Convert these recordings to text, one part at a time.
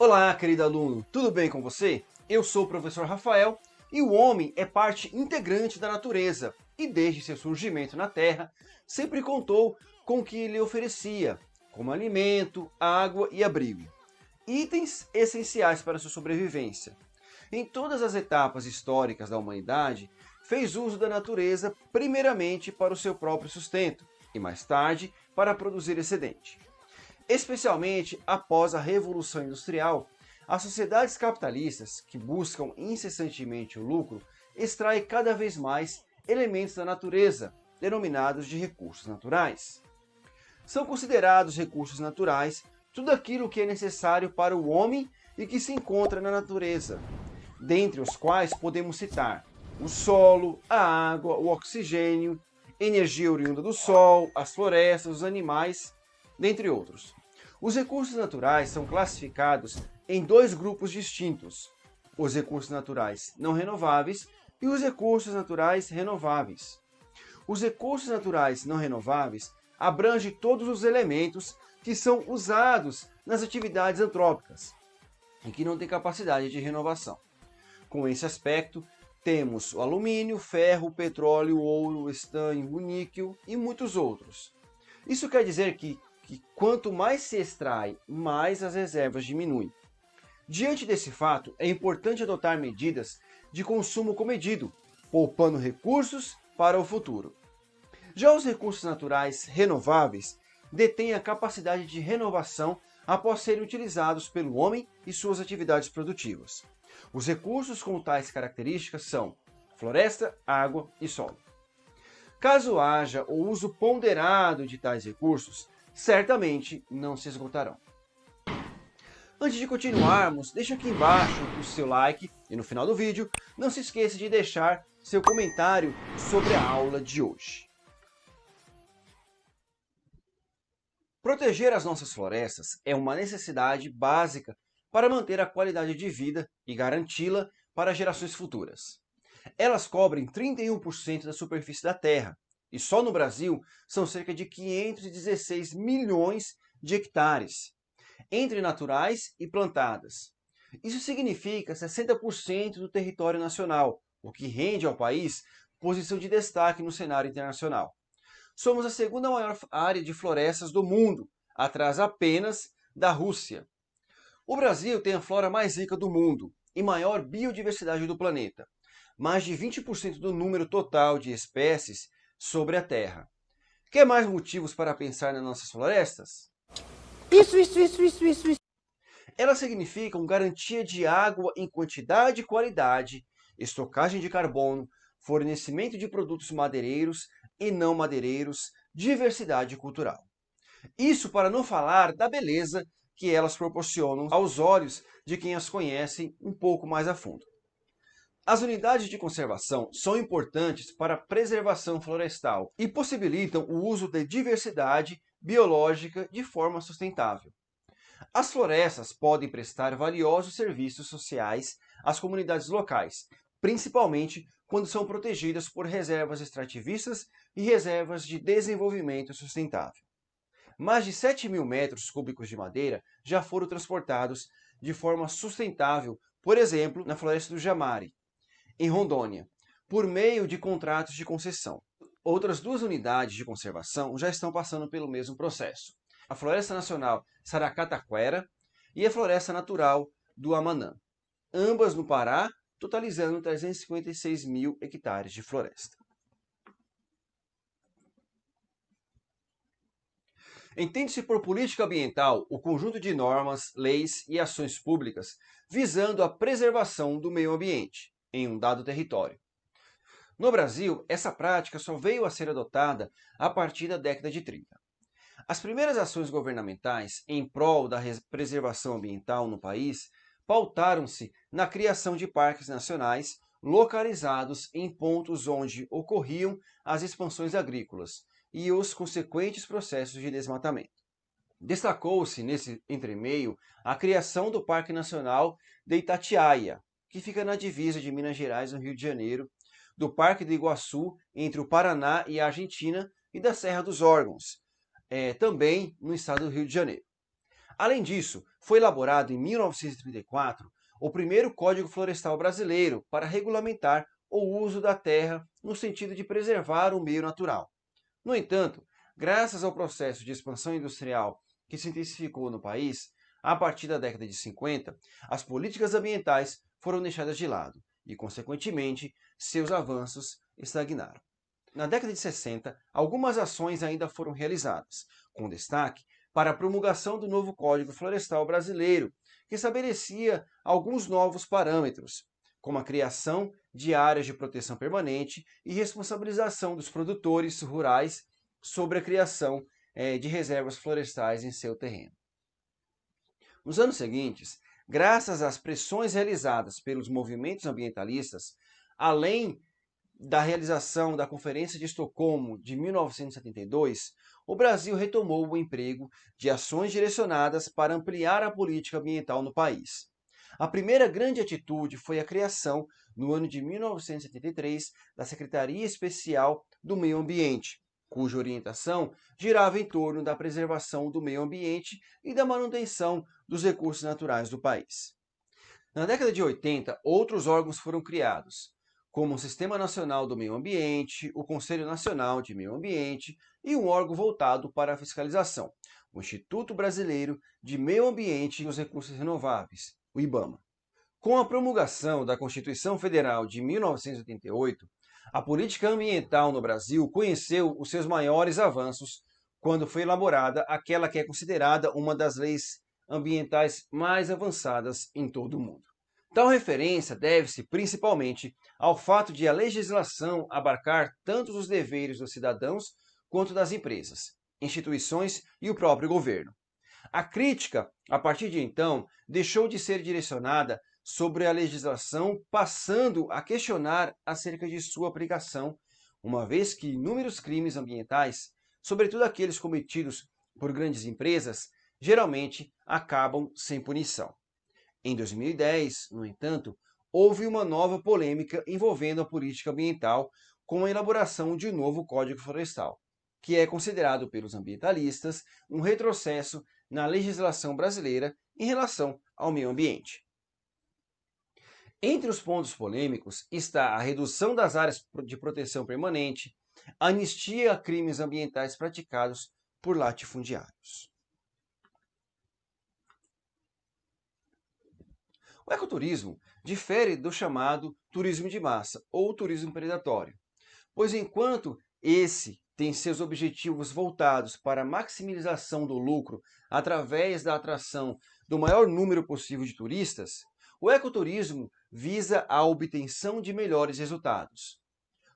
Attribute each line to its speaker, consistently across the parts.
Speaker 1: Olá, querido aluno, tudo bem com você? Eu sou o professor Rafael e o homem é parte integrante da natureza e desde seu surgimento na Terra sempre contou com o que lhe oferecia, como alimento, água e abrigo, itens essenciais para sua sobrevivência. Em todas as etapas históricas da humanidade, fez uso da natureza primeiramente para o seu próprio sustento e mais tarde para produzir excedente. Especialmente após a Revolução Industrial, as sociedades capitalistas, que buscam incessantemente o lucro, extraem cada vez mais elementos da natureza, denominados de recursos naturais. São considerados recursos naturais tudo aquilo que é necessário para o homem e que se encontra na natureza, dentre os quais podemos citar o solo, a água, o oxigênio, energia oriunda do sol, as florestas, os animais, dentre outros. Os recursos naturais são classificados em dois grupos distintos: os recursos naturais não renováveis e os recursos naturais renováveis. Os recursos naturais não renováveis abrangem todos os elementos que são usados nas atividades antrópicas e que não têm capacidade de renovação. Com esse aspecto, temos o alumínio, o ferro, o petróleo, o ouro, o estanho, o níquel e muitos outros. Isso quer dizer que quanto mais se extrai, mais as reservas diminuem. Diante desse fato, é importante adotar medidas de consumo comedido, poupando recursos para o futuro. Já os recursos naturais renováveis detêm a capacidade de renovação após serem utilizados pelo homem e suas atividades produtivas. Os recursos com tais características são floresta, água e solo. Caso haja o uso ponderado de tais recursos, certamente não se esgotarão. Antes de continuarmos, deixa aqui embaixo o seu like e no final do vídeo não se esqueça de deixar seu comentário sobre a aula de hoje. Proteger as nossas florestas é uma necessidade básica para manter a qualidade de vida e garanti-la para gerações futuras. Elas cobrem 31% da superfície da Terra, e só no Brasil são cerca de 516 milhões de hectares, entre naturais e plantadas. Isso significa 60% do território nacional, o que rende ao país posição de destaque no cenário internacional. Somos a segunda maior área de florestas do mundo, atrás apenas da Rússia. O Brasil tem a flora mais rica do mundo e maior biodiversidade do planeta, mais de 20% do número total de espécies sobre a Terra. Quer mais motivos para pensar nas nossas florestas? Isso. Elas significam garantia de água em quantidade e qualidade, estocagem de carbono, fornecimento de produtos madeireiros e não madeireiros, diversidade cultural. Isso para não falar da beleza que elas proporcionam aos olhos de quem as conhecem um pouco mais a fundo. As unidades de conservação são importantes para a preservação florestal e possibilitam o uso de diversidade biológica de forma sustentável. As florestas podem prestar valiosos serviços sociais às comunidades locais, principalmente quando são protegidas por reservas extrativistas e reservas de desenvolvimento sustentável. Mais de 7 mil metros cúbicos de madeira já foram transportados de forma sustentável, por exemplo, na Floresta do Jamari, em Rondônia, por meio de contratos de concessão. Outras duas unidades de conservação já estão passando pelo mesmo processo: a Floresta Nacional Saracataquera e a Floresta Natural do Amanã, ambas no Pará, totalizando 356 mil hectares de floresta. Entende-se por política ambiental o conjunto de normas, leis e ações públicas visando a preservação do meio ambiente em um dado território. No Brasil, essa prática só veio a ser adotada a partir da década de 30. As primeiras ações governamentais em prol da preservação ambiental no país pautaram-se na criação de parques nacionais localizados em pontos onde ocorriam as expansões agrícolas e os consequentes processos de desmatamento. Destacou-se nesse entremeio a criação do Parque Nacional de Itatiaia, que fica na divisa de Minas Gerais no Rio de Janeiro, do Parque do Iguaçu, entre o Paraná e a Argentina, e da Serra dos Órgãos, também no estado do Rio de Janeiro. Além disso, foi elaborado em 1934 o primeiro Código Florestal brasileiro para regulamentar o uso da terra no sentido de preservar o meio natural. No entanto, graças ao processo de expansão industrial que se intensificou no país, a partir da década de 50, as políticas ambientais foram deixadas de lado e, consequentemente, seus avanços estagnaram. Na década de 60, algumas ações ainda foram realizadas, com destaque para a promulgação do novo Código Florestal Brasileiro, que estabelecia alguns novos parâmetros, como a criação de áreas de proteção permanente e responsabilização dos produtores rurais sobre a criação de reservas florestais em seu terreno. Nos anos seguintes, graças às pressões realizadas pelos movimentos ambientalistas, além da realização da Conferência de Estocolmo de 1972, o Brasil retomou o emprego de ações direcionadas para ampliar a política ambiental no país. A primeira grande atitude foi a criação, no ano de 1973, da Secretaria Especial do Meio Ambiente, cuja orientação girava em torno da preservação do meio ambiente e da manutenção dos recursos naturais do país. Na década de 80, outros órgãos foram criados, como o Sistema Nacional do Meio Ambiente, o Conselho Nacional de Meio Ambiente e um órgão voltado para a fiscalização, o Instituto Brasileiro de Meio Ambiente e os Recursos Renováveis, o IBAMA. Com a promulgação da Constituição Federal de 1988, a política ambiental no Brasil conheceu os seus maiores avanços quando foi elaborada aquela que é considerada uma das leis ambientais mais avançadas em todo o mundo. Tal referência deve-se principalmente ao fato de a legislação abarcar tanto os deveres dos cidadãos quanto das empresas, instituições e o próprio governo. A crítica, a partir de então, deixou de ser direcionada sobre a legislação, passando a questionar acerca de sua aplicação, uma vez que inúmeros crimes ambientais, sobretudo aqueles cometidos por grandes empresas, geralmente acabam sem punição. Em 2010, no entanto, houve uma nova polêmica envolvendo a política ambiental com a elaboração de um novo Código Florestal, que é considerado pelos ambientalistas um retrocesso na legislação brasileira em relação ao meio ambiente. Entre os pontos polêmicos está a redução das áreas de proteção permanente, a anistia a crimes ambientais praticados por latifundiários. O ecoturismo difere do chamado turismo de massa ou turismo predatório, pois enquanto esse tem seus objetivos voltados para a maximização do lucro através da atração do maior número possível de turistas, o ecoturismo visa a obtenção de melhores resultados.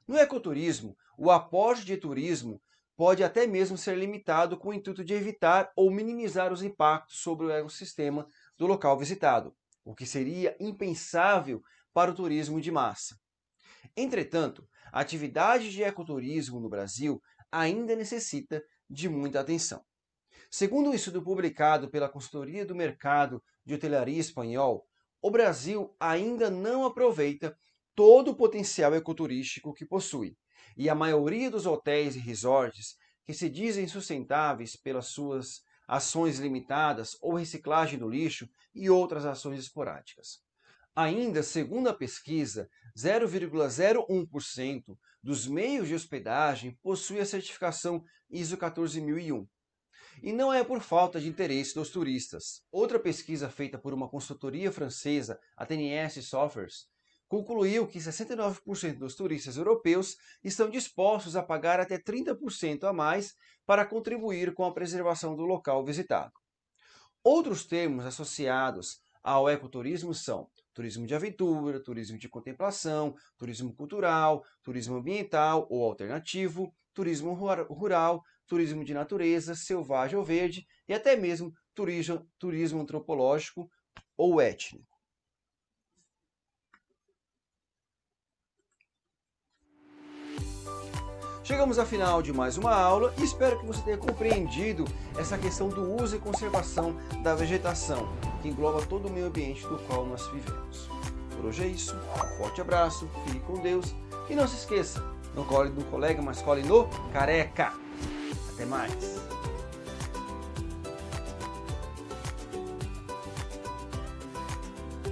Speaker 1: No ecoturismo, o aporte de turismo pode até mesmo ser limitado com o intuito de evitar ou minimizar os impactos sobre o ecossistema do local visitado, o que seria impensável para o turismo de massa. Entretanto, a atividade de ecoturismo no Brasil ainda necessita de muita atenção. Segundo um estudo publicado pela Consultoria do Mercado de Hotelaria Espanhol, o Brasil ainda não aproveita todo o potencial ecoturístico que possui, e a maioria dos hotéis e resorts que se dizem sustentáveis pelas suas ações limitadas ou reciclagem do lixo e outras ações esporádicas. Ainda segundo a pesquisa, 0,01% dos meios de hospedagem possui a certificação ISO 14001. E não é por falta de interesse dos turistas. Outra pesquisa feita por uma consultoria francesa, a TNS Softwares, concluiu que 69% dos turistas europeus estão dispostos a pagar até 30% a mais para contribuir com a preservação do local visitado. Outros termos associados ao ecoturismo são turismo de aventura, turismo de contemplação, turismo cultural, turismo ambiental ou alternativo, turismo rural, turismo de natureza, selvagem ou verde e até mesmo turismo antropológico ou étnico. Chegamos ao final de mais uma aula e espero que você tenha compreendido essa questão do uso e conservação da vegetação, que engloba todo o meio ambiente do qual nós vivemos. Por hoje é isso, um forte abraço, fique com Deus e não se esqueça, não cole no colega, mas cole no careca. Até mais!